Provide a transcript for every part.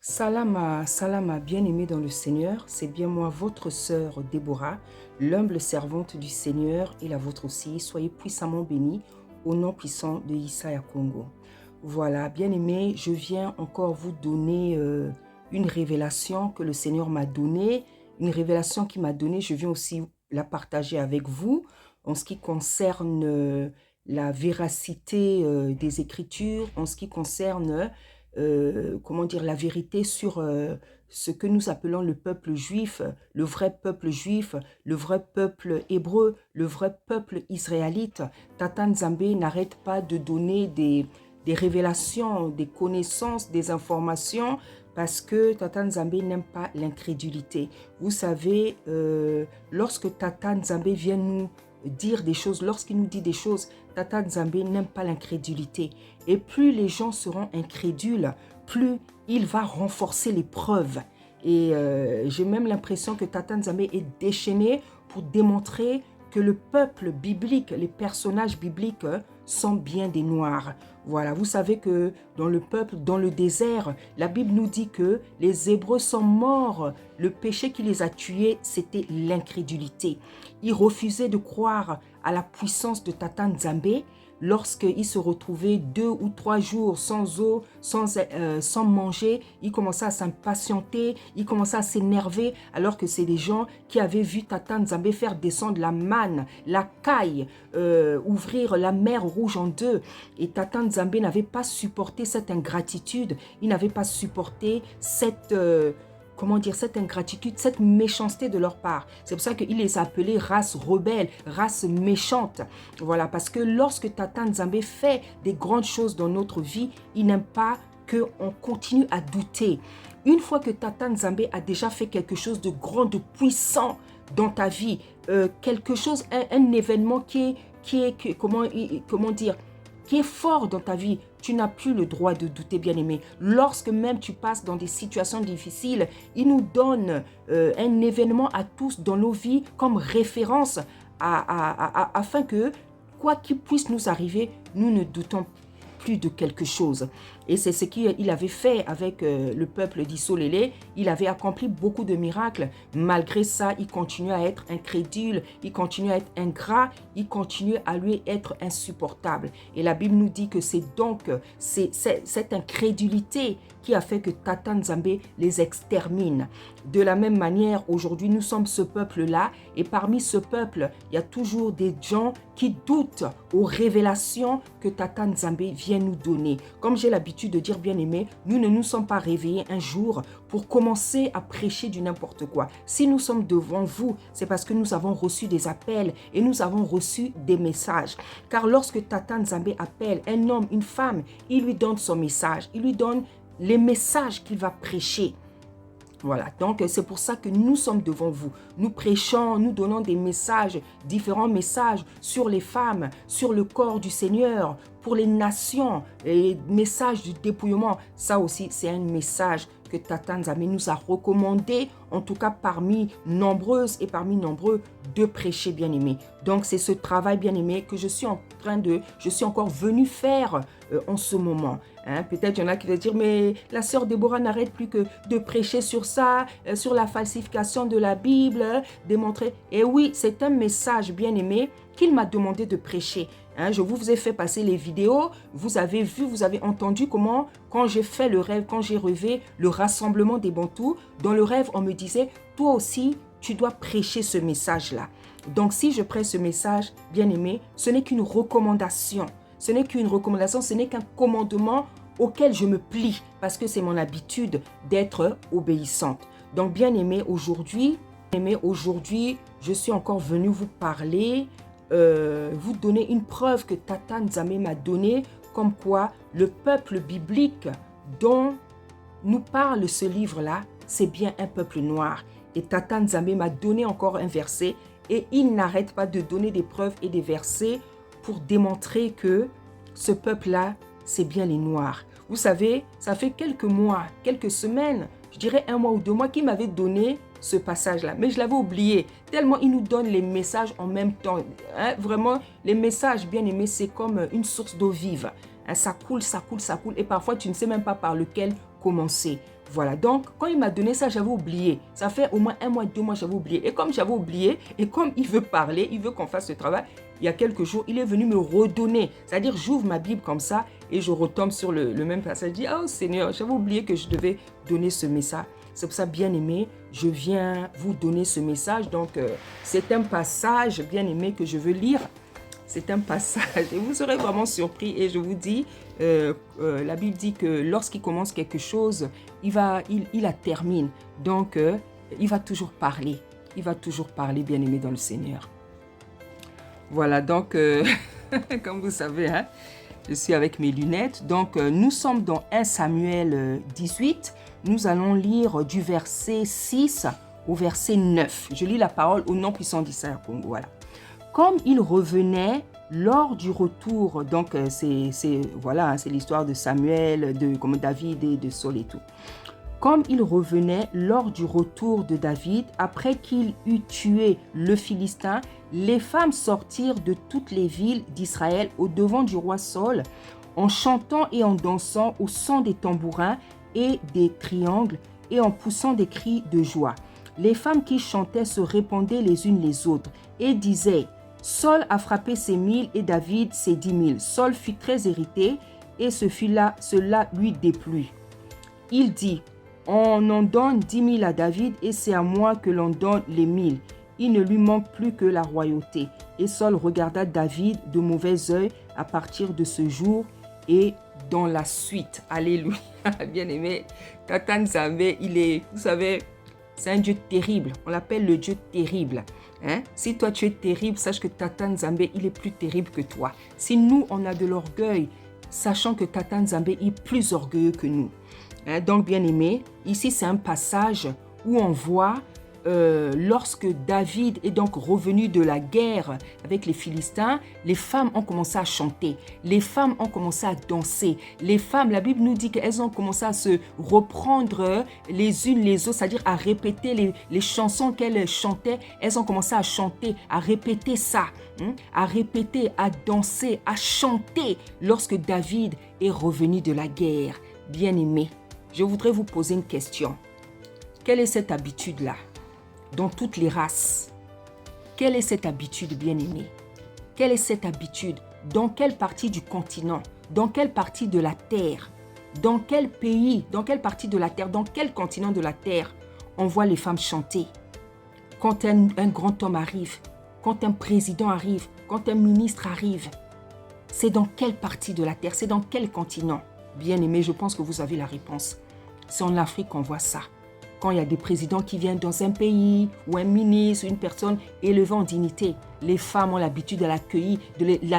Salama, Salama, bien-aimés dans le Seigneur, c'est bien moi, votre sœur Déborah, l'humble servante du Seigneur et la vôtre aussi. Soyez puissamment bénis au nom puissant de Isaiah Congo. Voilà, bien-aimés, je viens encore vous donner une révélation que le Seigneur m'a donnée, une révélation qu'il m'a donnée, je viens aussi la partager avec vous en ce qui concerne la véracité des Écritures, en ce qui concerne comment dire, la vérité sur ce que nous appelons le peuple juif, le vrai peuple juif, le vrai peuple hébreu, le vrai peuple israélite. Tata Nzambe n'arrête pas de donner des révélations, des connaissances, des informations, parce que Tata Nzambe n'aime pas l'incrédulité. Vous savez, lorsque Tata Nzambe vient nous dire des choses, lorsqu'il nous dit des choses, Tata Nzambe n'aime pas l'incrédulité. Et plus les gens seront incrédules, plus il va renforcer les preuves. Et j'ai même l'impression que Tata Nzambe est déchaîné pour démontrer que le peuple biblique, les personnages bibliques sont bien des noirs. Voilà, vous savez que dans le peuple, dans le désert, la Bible nous dit que les Hébreux sont morts. Le péché qui les a tués, c'était l'incrédulité. Ils refusaient de croire à la puissance de Tata Nzambe lorsqu'ils se retrouvaient 2 ou 3 jours sans eau, sans manger. Ils commençaient à s'impatienter, ils commençaient à s'énerver, alors que c'est des gens qui avaient vu Tata Nzambe faire descendre la manne, la caille, ouvrir la mer Rouge en deux. Et Tata Nzambe n'avait pas supporté cette ingratitude, il n'avait pas supporté cette comment dire, cette ingratitude, cette méchanceté de leur part. C'est pour ça qu'il les a appelés race rebelle, race méchante. Voilà, parce que lorsque Tata Nzambe fait des grandes choses dans notre vie, il n'aime pas qu'on continue à douter. Une fois que Tata Nzambe a déjà fait quelque chose de grand, de puissant dans ta vie, quelque chose, un événement qui est comment dire, qui est fort dans ta vie, tu n'as plus le droit de douter, bien-aimé. Lorsque même tu passes dans des situations difficiles, il nous donne un événement à tous dans nos vies comme référence afin que, quoi qu'il puisse nous arriver, nous ne doutons plus de quelque chose. Et c'est ce qu'il avait fait avec le peuple d'Issolélé. Il avait accompli beaucoup de miracles. Malgré ça, il continuait à être incrédule, il continuait à être ingrat, il continuait à lui être insupportable. Et la Bible nous dit que c'est donc cette incrédulité qui a fait que Tata Nzambe les extermine. De la même manière, aujourd'hui, nous sommes ce peuple-là. Et parmi ce peuple, il y a toujours des gens qui doutent aux révélations que Tata Nzambe vient nous donner. Comme j'ai l'habitude de dire, bien-aimés, nous ne nous sommes pas réveillés un jour pour commencer à prêcher du n'importe quoi. Si nous sommes devant vous, c'est parce que nous avons reçu des appels et nous avons reçu des messages. Car lorsque Tata Nzambe appelle un homme, une femme, il lui donne son message, il lui donne les messages qu'il va prêcher. Voilà, donc c'est pour ça que nous sommes devant vous. Nous prêchons, nous donnons des messages, différents messages sur les femmes, sur le corps du Seigneur, pour les nations, et messages du dépouillement. Ça aussi, c'est un message que Tata Nzambe nous a recommandé, en tout cas parmi nombreuses et parmi nombreux, de prêcher, bien-aimés. Donc c'est ce travail, bien-aimé, que je suis encore venu faire en ce moment. Hein, peut-être il y en a qui vont dire, mais la sœur Déborah n'arrête plus que de prêcher sur ça, sur la falsification de la Bible, démontrer. Et oui, c'est un message, bien-aimé, qu'il m'a demandé de prêcher. Hein, je vous ai fait passer les vidéos, vous avez vu, vous avez entendu comment, quand j'ai fait le rêve, quand j'ai rêvé le rassemblement des Bantous, dans le rêve, on me disait, toi aussi, tu dois prêcher ce message-là. Donc, si je prêche ce message, bien-aimé, ce n'est qu'une recommandation. Ce n'est qu'une recommandation, ce n'est qu'un commandement auquel je me plie parce que c'est mon habitude d'être obéissante. Donc, bien-aimé, aujourd'hui, je suis encore venue vous parler, vous donner une preuve que Tata Nzambe m'a donnée, comme quoi le peuple biblique dont nous parle ce livre-là, c'est bien un peuple noir. Et Tata Nzambe m'a donné encore un verset et il n'arrête pas de donner des preuves et des versets pour démontrer que ce peuple-là, c'est bien les Noirs. Vous savez, ça fait quelques mois, quelques semaines, je dirais 1 mois ou 2 mois, qu'il m'avait donné ce passage-là. Mais je l'avais oublié, tellement il nous donne les messages en même temps. Hein, vraiment, les messages, bien aimés, c'est comme une source d'eau vive. Hein, ça coule, ça coule, ça coule. Et parfois, tu ne sais même pas par lequel commencer. Voilà, donc quand il m'a donné ça, j'avais oublié. Ça fait au moins 1 mois, 2 mois, j'avais oublié. Et comme j'avais oublié, et comme il veut parler, il veut qu'on fasse le travail, il y a quelques jours, il est venu me redonner. C'est-à-dire, j'ouvre ma Bible comme ça et je retombe sur le même passage. Je dis, oh Seigneur, j'avais oublié que je devais donner ce message. C'est pour ça, bien aimé, je viens vous donner ce message. Donc, c'est un passage, bien aimé, que je veux lire. C'est un passage et vous serez vraiment surpris. Et je vous dis, la Bible dit que lorsqu'il commence quelque chose, il la termine. Donc, il va toujours parler. Il va toujours parler, bien-aimé dans le Seigneur. Voilà, donc, comme vous savez, hein, je suis avec mes lunettes. Donc, nous sommes dans 1 Samuel 18. Nous allons lire du verset 6 au verset 9. Je lis la parole au nom puissant d'Issaïe Congo. Voilà. Comme il revenait lors du retour, donc voilà, c'est l'histoire de Samuel, comme David et de Saul et tout. Comme il revenait lors du retour de David, après qu'il eut tué le Philistin, les femmes sortirent de toutes les villes d'Israël au devant du roi Saul, en chantant et en dansant au son des tambourins et des triangles et en poussant des cris de joie. Les femmes qui chantaient se répondaient les unes les autres et disaient: Saul a frappé ses 1000 et David ses 10 000. Saul fut très irrité et cela lui déplut. Il dit: On en donne 10 000 à David et c'est à moi que l'on donne les 1000. Il ne lui manque plus que la royauté. Et Saul regarda David de mauvais œil à partir de ce jour et dans la suite. Alléluia. Bien aimé, Tata Nzambe, vous savez, c'est un Dieu terrible. On l'appelle le Dieu terrible. Hein? Si toi tu es terrible, sache que Tata Nzambe, il est plus terrible que toi. Si nous, on a de l'orgueil, sachant que Tata Nzambe est plus orgueilleux que nous. Hein? Donc, bien aimé, ici c'est un passage où on voit lorsque David est donc revenu de la guerre avec les Philistins, les femmes ont commencé à chanter, les femmes ont commencé à danser, les femmes, la Bible nous dit qu'elles ont commencé à se reprendre les unes les autres, c'est-à-dire à répéter les chansons qu'elles chantaient, elles ont commencé à chanter, à répéter ça, à répéter, à danser, à chanter lorsque David est revenu de la guerre. Bien-aimé, je voudrais vous poser une question. Quelle est cette habitude-là? Dans toutes les races. Quelle est cette habitude, bien-aimée? Quelle est cette habitude? Dans quelle partie du continent? Dans quelle partie de la terre? Dans quel pays? Dans quelle partie de la terre? Dans quel continent de la terre on voit les femmes chanter? Quand un grand homme arrive, quand un président arrive, quand un ministre arrive, c'est dans quelle partie de la terre? C'est dans quel continent? Bien-aimé, je pense que vous avez la réponse. C'est en Afrique qu'on voit ça. Quand il y a des présidents qui viennent dans un pays ou un ministre ou une personne élevée en dignité, les femmes ont l'habitude de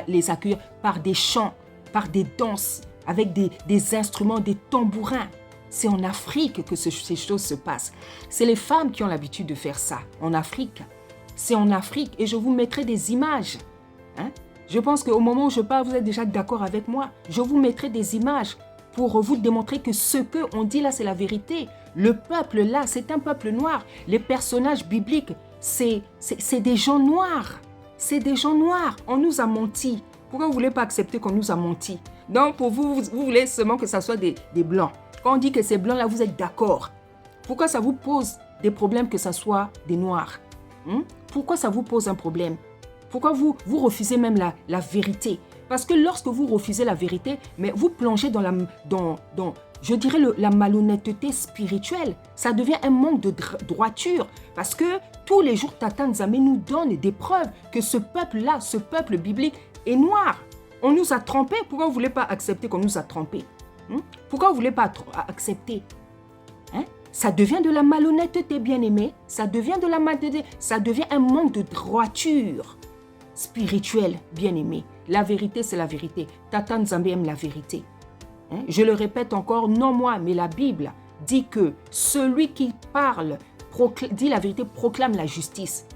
les accueillir par des chants, par des danses, avec des instruments, des tambourins. C'est en Afrique que ces choses se passent. C'est les femmes qui ont l'habitude de faire ça, en Afrique. C'est en Afrique et je vous mettrai des images. Hein? Je pense qu'au moment où je parle, vous êtes déjà d'accord avec moi. Je vous mettrai des images pour vous démontrer que ce qu'on dit là, c'est la vérité. Le peuple là, c'est un peuple noir. Les personnages bibliques, c'est des gens noirs. C'est des gens noirs. On nous a menti. Pourquoi vous ne voulez pas accepter qu'on nous a menti? Donc, pour vous, vous voulez seulement que ça soit des blancs. Quand on dit que c'est blanc là, vous êtes d'accord. Pourquoi ça vous pose des problèmes que ça soit des noirs? Pourquoi ça vous pose un problème? Pourquoi vous refusez même la vérité? Parce que lorsque vous refusez la vérité, mais vous plongez dans je dirais la malhonnêteté spirituelle. Ça devient un manque de droiture. Parce que tous les jours, Tata Nzambe nous donne des preuves que ce peuple-là, ce peuple biblique est noir. On nous a trompés. Pourquoi vous ne voulez pas accepter qu'on nous a trompés? Pourquoi vous ne voulez pas accepter? Ça devient de la malhonnêteté, bien-aimé. Ça devient de la malhonnêteté. Ça devient un manque de droiture spirituelle, bien-aimé. La vérité, c'est la vérité. Tata Nzambe aime la vérité. Je le répète encore, non moi, mais la Bible dit que celui qui parle, dit la vérité, proclame la justice.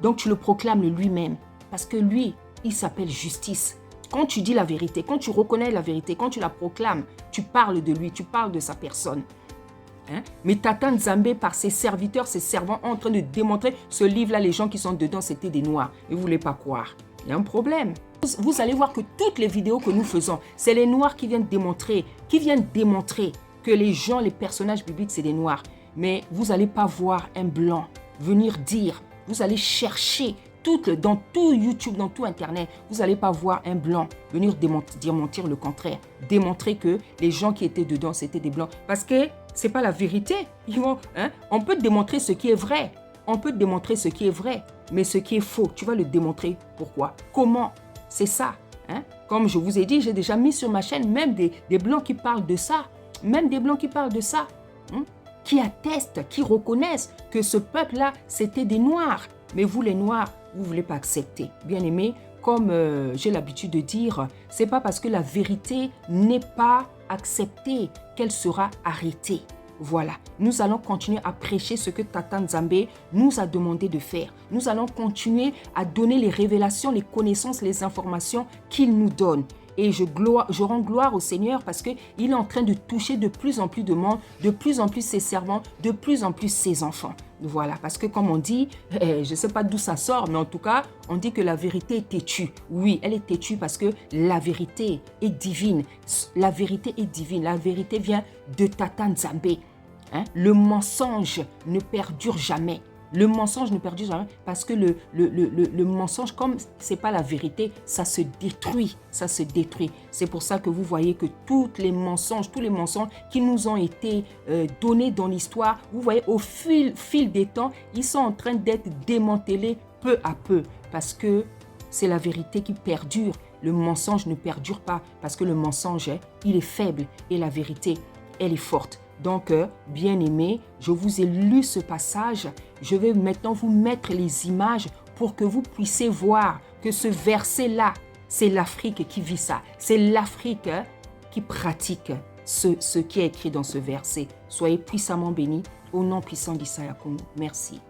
Donc tu le proclames lui-même, parce que lui, il s'appelle justice. Quand tu dis la vérité, quand tu reconnais la vérité, quand tu la proclames, tu parles de lui, tu parles de sa personne. Mais Tata Nzambe, par ses serviteurs, ses servants, en train de démontrer ce livre-là, les gens qui sont dedans, c'était des noirs. Et vous ne voulez pas croire. Il y a un problème. Vous allez voir que toutes les vidéos que nous faisons, c'est les noirs qui viennent démontrer que que les gens, les personnages bibliques, c'est des noirs. Mais vous n'allez pas voir un blanc venir dire, vous allez chercher dans tout YouTube, dans tout Internet, vous n'allez pas voir un blanc venir démentir le contraire. Démontrer que les gens qui étaient dedans, c'était des blancs. Parce que ce n'est pas la vérité. On peut démontrer ce qui est vrai. On peut démontrer ce qui est vrai. Mais ce qui est faux, tu vas le démontrer. Pourquoi? Comment? C'est ça. Comme je vous ai dit, j'ai déjà mis sur ma chaîne même des blancs qui parlent de ça. Même des blancs qui parlent de ça. Qui attestent, qui reconnaissent que ce peuple-là, c'était des noirs. Mais vous, les noirs, vous ne voulez pas accepter. Bien aimé, comme j'ai l'habitude de dire, ce n'est pas parce que la vérité n'est pas acceptée qu'elle sera arrêtée. Voilà, nous allons continuer à prêcher ce que Tata Nzambe nous a demandé de faire. Nous allons continuer à donner les révélations, les connaissances, les informations qu'il nous donne. Et je rends gloire au Seigneur parce qu'il est en train de toucher de plus en plus de monde, de plus en plus ses servants, de plus en plus ses enfants. Voilà, parce que comme on dit, je ne sais pas d'où ça sort, mais en tout cas, on dit que la vérité est têtue. Oui, elle est têtue parce que la vérité est divine. La vérité est divine. La vérité vient de Tata Nzambe. Le mensonge ne perdure jamais. Le mensonge ne perdure jamais parce que le mensonge, comme ce n'est pas la vérité, ça se détruit. Ça se détruit. C'est pour ça que vous voyez que tous les mensonges qui nous ont été donnés dans l'histoire, vous voyez, au fil des temps, ils sont en train d'être démantelés peu à peu parce que c'est la vérité qui perdure. Le mensonge ne perdure pas parce que le mensonge, il est faible et la vérité, elle est forte. Donc, bien aimé, je vous ai lu ce passage. Je vais maintenant vous mettre les images pour que vous puissiez voir que ce verset-là, c'est l'Afrique qui vit ça. C'est l'Afrique qui pratique ce qui est écrit dans ce verset. Soyez puissamment bénis au nom puissant d'Issa Yakoum. Merci.